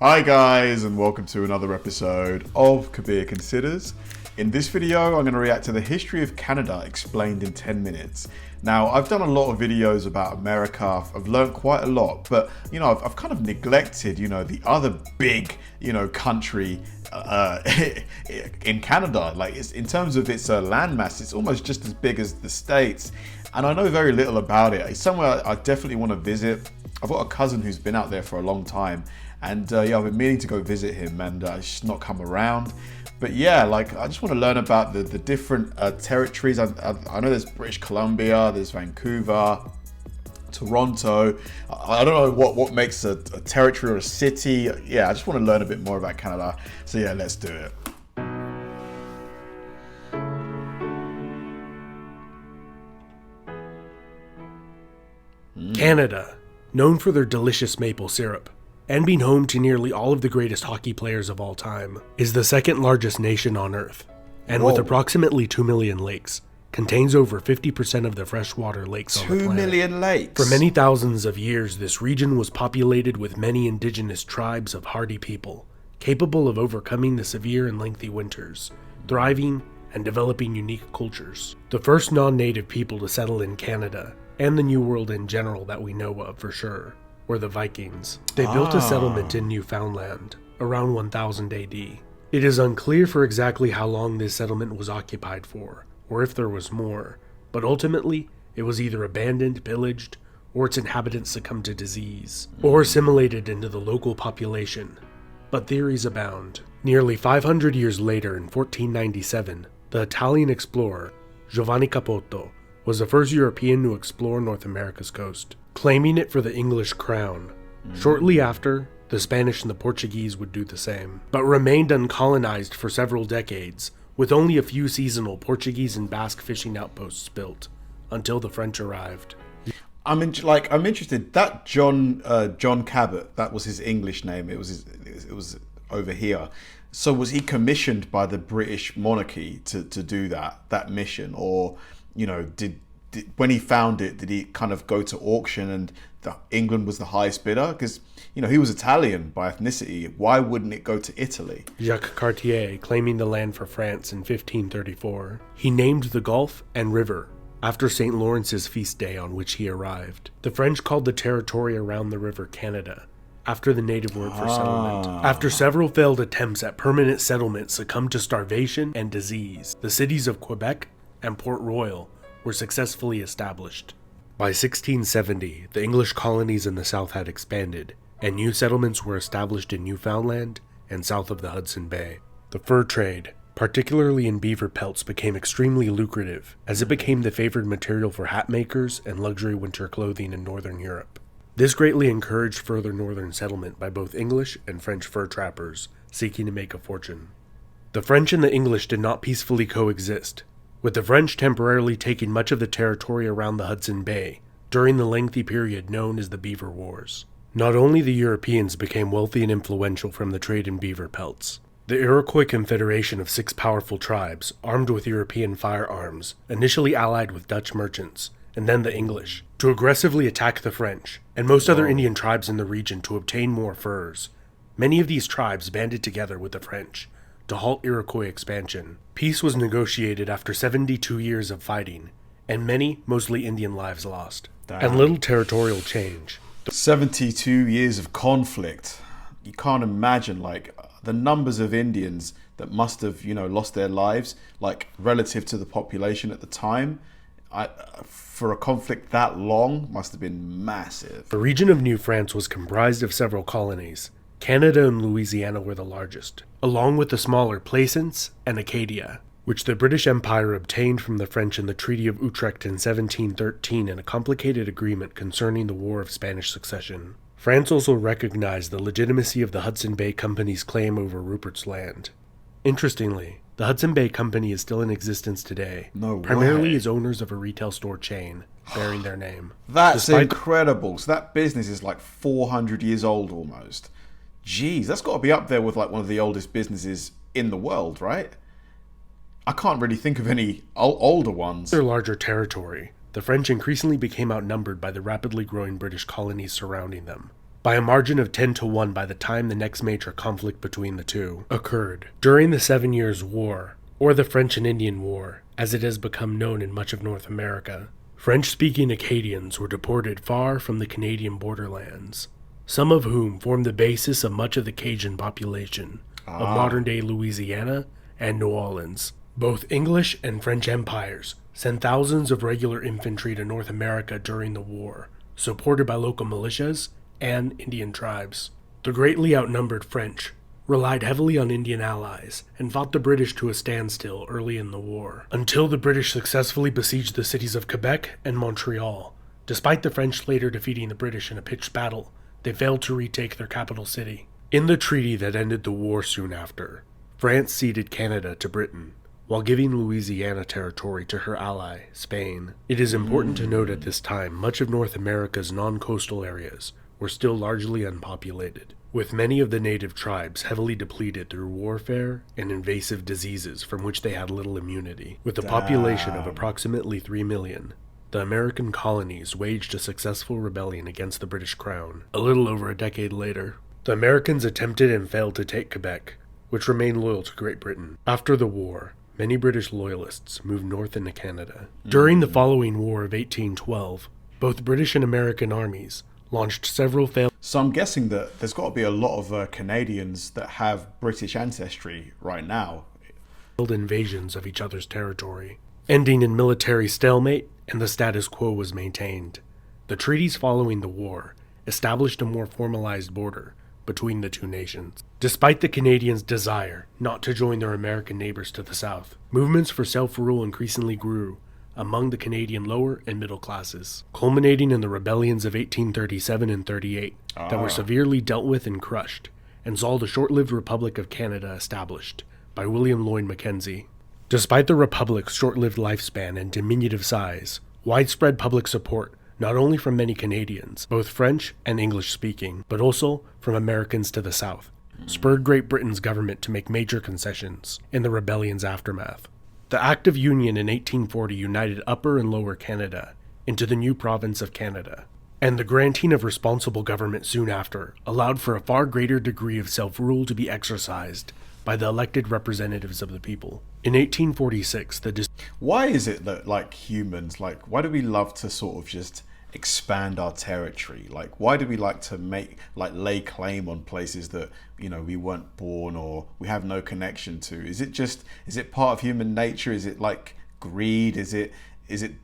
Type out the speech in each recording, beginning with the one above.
Hi guys, and welcome to another episode of Kabir Considers. In this video, I'm going to react to the history of Canada explained in 10 minutes. Now, I've done a lot of videos about America, I've learned quite a lot, but I've kind of neglected, the other big, country in Canada. Like, in terms of its landmass, it's almost just as big as the States, and I know very little about it. It's somewhere I definitely want to visit. I've got a cousin who's been out there for a long time, and I've been meaning to go visit him, and it's just not come around. But yeah, I just want to learn about the different territories. I know there's British Columbia, there's Vancouver, Toronto. I don't know what makes a territory or a city. Yeah, I just want to learn a bit more about Canada. So yeah, let's do it. Canada, known for their delicious maple syrup, and being home to nearly all of the greatest hockey players of all time, is the second largest nation on Earth, and with approximately 2 million lakes, contains over 50% of the freshwater lakes on the planet. 2 million lakes? For many thousands of years, this region was populated with many indigenous tribes of hardy people, capable of overcoming the severe and lengthy winters, thriving and developing unique cultures. The first non-native people to settle in Canada, and the New World in general that we know of for sure, were the Vikings. They built a settlement in Newfoundland around 1000 AD. It is unclear for exactly how long this settlement was occupied for, or if there was more, but ultimately it was either abandoned, pillaged, or its inhabitants succumbed to disease, or assimilated into the local population. But theories abound. Nearly 500 years later, in 1497, the Italian explorer Giovanni Cabot was the first European to explore North America's coast, claiming it for the English crown. Shortly after, the Spanish and the Portuguese would do the same, but remained uncolonized for several decades, with only a few seasonal Portuguese and Basque fishing outposts built, until the French arrived. I'm interested. That John Cabot, that was his English name. It was over here. So was he commissioned by the British monarchy to do that mission, or did when he found it, did he kind of go to auction and England was the highest bidder? Because he was Italian by ethnicity. Why wouldn't it go to Italy? Jacques Cartier, claiming the land for France in 1534, he named the gulf and river after St. Lawrence's feast day on which he arrived. The French called the territory around the river Canada, after the native word for settlement. After several failed attempts at permanent settlement succumbed to starvation and disease, the cities of Quebec and Port Royal were successfully established. By 1670, the English colonies in the south had expanded, and new settlements were established in Newfoundland and south of the Hudson Bay. The fur trade, particularly in beaver pelts, became extremely lucrative, as it became the favored material for hat makers and luxury winter clothing in northern Europe. This greatly encouraged further northern settlement by both English and French fur trappers seeking to make a fortune. The French and the English did not peacefully coexist, with the French temporarily taking much of the territory around the Hudson Bay during the lengthy period known as the Beaver Wars. Not only the Europeans became wealthy and influential from the trade in beaver pelts. The Iroquois Confederation of 6 powerful tribes, armed with European firearms, initially allied with Dutch merchants, and then the English, to aggressively attack the French, and most other Indian tribes in the region to obtain more furs. Many of these tribes banded together with the French to halt Iroquois expansion. Peace was negotiated after 72 years of fighting, and many, mostly Indian lives lost. Damn. And little territorial change. 72 years of conflict. You can't imagine, the numbers of Indians that must have, lost their lives, relative to the population at the time. For a conflict that long, must have been massive. The region of New France was comprised of several colonies. Canada and Louisiana were the largest, along with the smaller Plaisance and Acadia, which the British Empire obtained from the French in the Treaty of Utrecht in 1713 in a complicated agreement concerning the War of Spanish Succession. France also recognized the legitimacy of the Hudson Bay Company's claim over Rupert's Land. Interestingly, the Hudson Bay Company is still in existence today, primarily as owners of a retail store chain bearing their name. That's incredible. So that business is 400 years old almost. Jeez, that's got to be up there with one of the oldest businesses in the world, right? I can't really think of any older ones. Their larger territory, the French increasingly became outnumbered by the rapidly growing British colonies surrounding them. by a margin of 10-1 by the time the next major conflict between the two occurred. During the 7 Years' War, or the French and Indian War, as it has become known in much of North America, French-speaking Acadians were deported far from the Canadian borderlands, some of whom formed the basis of much of the Cajun population of modern-day Louisiana and New Orleans. Both English and French empires sent thousands of regular infantry to North America during the war, supported by local militias and Indian tribes. The greatly outnumbered French relied heavily on Indian allies and fought the British to a standstill early in the war, until the British successfully besieged the cities of Quebec and Montreal. Despite the French later defeating the British in a pitched battle, they failed to retake their capital city. In the treaty that ended the war soon after, France ceded Canada to Britain, while giving Louisiana territory to her ally, Spain. It is important to note at this time much of North America's non-coastal areas were still largely unpopulated, with many of the native tribes heavily depleted through warfare and invasive diseases from which they had little immunity. With a population of approximately 3 million, the American colonies waged a successful rebellion against the British Crown. A little over a decade later, the Americans attempted and failed to take Quebec, which remained loyal to Great Britain. After the war, many British loyalists moved north into Canada. During the following War of 1812, both British and American armies launched several failed. So I'm guessing that there's got to be a lot of Canadians that have British ancestry right now. Invasions of each other's territory, ending in military stalemate, and the status quo was maintained. The treaties following the war established a more formalized border between the two nations. Despite the Canadians' desire not to join their American neighbors to the south, movements for self-rule increasingly grew among the Canadian lower and middle classes, culminating in the rebellions of 1837 and 38 that were severely dealt with and crushed, and saw the short-lived Republic of Canada established by William Lloyd Mackenzie. Despite the Republic's short-lived lifespan and diminutive size, widespread public support, not only from many Canadians, both French and English-speaking, but also from Americans to the south, spurred Great Britain's government to make major concessions in the rebellion's aftermath. The Act of Union in 1840 united Upper and Lower Canada into the new province of Canada, and the granting of responsible government soon after allowed for a far greater degree of self-rule to be exercised by the elected representatives of the people. In 1846, why is it that, like, humans, like, why do we love to sort of just expand our territory? Like, why do we like to lay claim on places that, you know, we weren't born or we have no connection to? Is it part of human nature? Is it like greed? Is it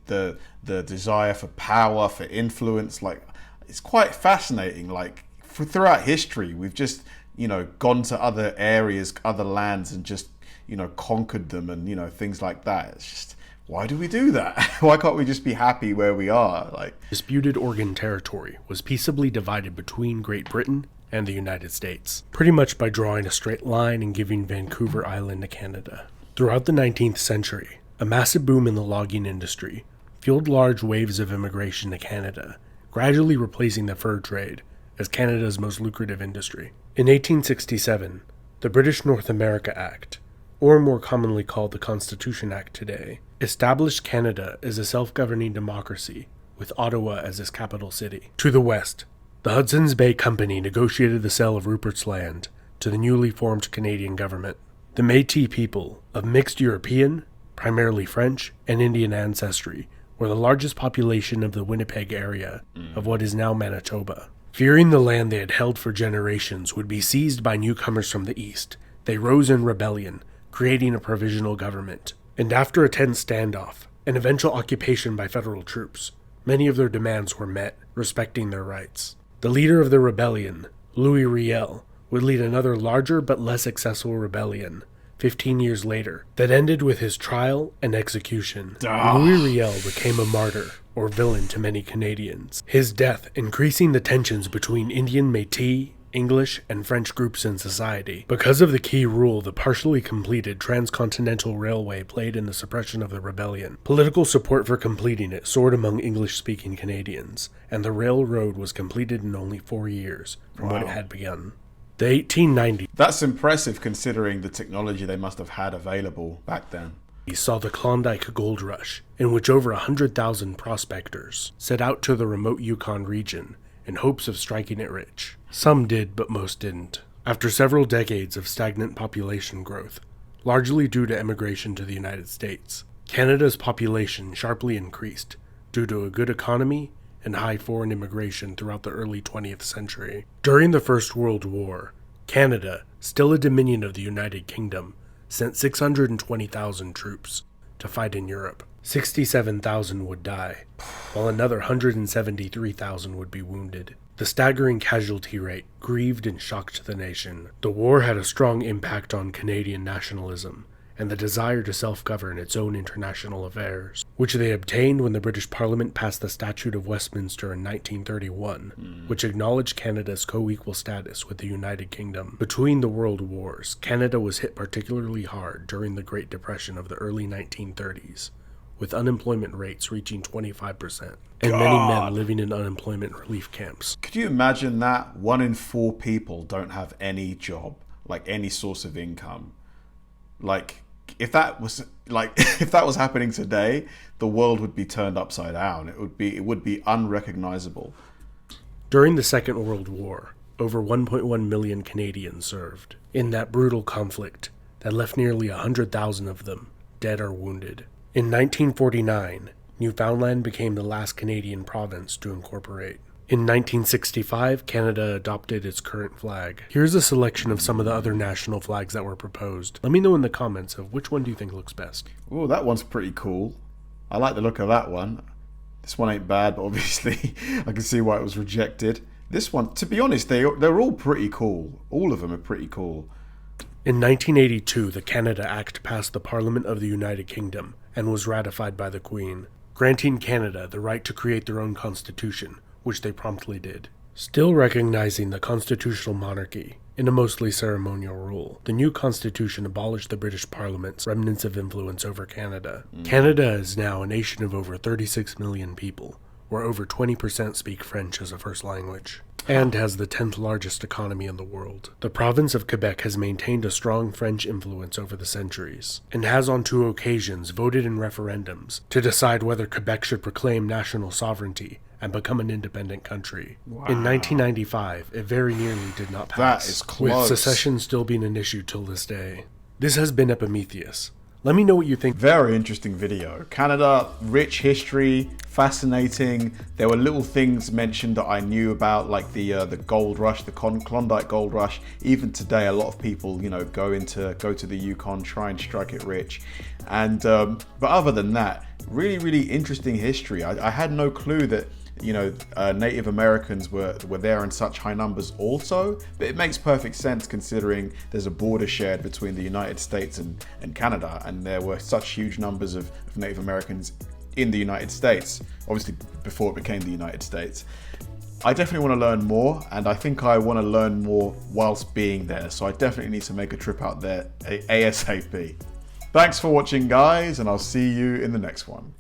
the desire for power, for influence? Like, it's quite fascinating. Like, throughout history, we've just, you know, gone to other areas, other lands, and just, you know, conquered them, and, you know, things like that. It's just, why do we do that? Why can't we just be happy where we are? Like, disputed Oregon territory was peaceably divided between Great Britain and the United States, pretty much by drawing a straight line and giving Vancouver Island to Canada. Throughout the 19th century, a massive boom in the logging industry fueled large waves of immigration to Canada, gradually replacing the fur trade as Canada's most lucrative industry. In 1867, the British North America Act, or more commonly called the Constitution Act today, established Canada as a self-governing democracy, with Ottawa as its capital city. To the west, the Hudson's Bay Company negotiated the sale of Rupert's Land to the newly formed Canadian government. The Métis people, of mixed European, primarily French, and Indian ancestry, were the largest population of the Winnipeg area of what is now Manitoba. Fearing the land they had held for generations would be seized by newcomers from the east, they rose in rebellion, creating a provisional government. And after a tense standoff, an eventual occupation by federal troops, many of their demands were met, respecting their rights. The leader of the rebellion, Louis Riel, would lead another larger but less successful rebellion 15 years later that ended with his trial and execution. Louis Riel became a martyr, or villain, to many Canadians, his death increasing the tensions between Indian Métis, English, and French groups in society. Because of the key role the partially completed transcontinental railway played in the suppression of the rebellion, political support for completing it soared among English-speaking Canadians, and the railroad was completed in only 4 years from when it had begun. The 1890s. That's impressive considering the technology they must have had available back then. Saw the Klondike Gold Rush, in which over 100,000 prospectors set out to the remote Yukon region in hopes of striking it rich. Some did, but most didn't. After several decades of stagnant population growth, largely due to emigration to the United States, Canada's population sharply increased due to a good economy and high foreign immigration throughout the early 20th century. During the First World War, Canada, still a dominion of the United Kingdom, sent 620,000 troops to fight in Europe. 67,000 would die, while another 173,000 would be wounded. The staggering casualty rate grieved and shocked the nation. The war had a strong impact on Canadian nationalism and the desire to self-govern its own international affairs, which they obtained when the British Parliament passed the Statute of Westminster in 1931, which acknowledged Canada's co-equal status with the United Kingdom. Between the World Wars, Canada was hit particularly hard during the Great Depression of the early 1930s, with unemployment rates reaching 25%, and many men living in unemployment relief camps. Could you imagine that? 1 in 4 people don't have any job, like any source of income. Like, if that was happening today, the world would be turned upside down. It would be unrecognizable. During the Second World War, over 1.1 million Canadians served in that brutal conflict that left nearly 100,000 of them dead or wounded. In 1949, Newfoundland became the last Canadian province to incorporate. In 1965, Canada adopted its current flag. Here's a selection of some of the other national flags that were proposed. Let me know in the comments of which one do you think looks best. Oh, that one's pretty cool. I like the look of that one. This one ain't bad, but obviously I can see why it was rejected. This one, to be honest, they're all pretty cool. All of them are pretty cool. In 1982, the Canada Act passed the Parliament of the United Kingdom and was ratified by the Queen, granting Canada the right to create their own constitution, which they promptly did. Still recognizing the constitutional monarchy in a mostly ceremonial rule, the new constitution abolished the British Parliament's remnants of influence over Canada. Canada is now a nation of over 36 million people, where over 20% speak French as a first language, and has the 10th largest economy in the world. The province of Quebec has maintained a strong French influence over the centuries, and has on 2 occasions voted in referendums to decide whether Quebec should proclaim national sovereignty and become an independent country. Wow. In 1995, it very nearly did not pass, That is close. with secession still being an issue till this day. This has been Epimetheus. Let me know what you think. Very interesting video. Canada, rich history, fascinating. There were little things mentioned that I knew about, like the gold rush, the Klondike gold rush. Even today, a lot of people, go to the Yukon, try and strike it rich. And but other than that, really, really interesting history. I had no clue that Native Americans were there in such high numbers also, but it makes perfect sense considering there's a border shared between the United States and Canada, and there were such huge numbers of Native Americans in the United States, obviously before it became the United States. I definitely want to learn more, and I think I want to learn more whilst being there, so I definitely need to make a trip out there ASAP. Thanks for watching, guys, and I'll see you in the next one.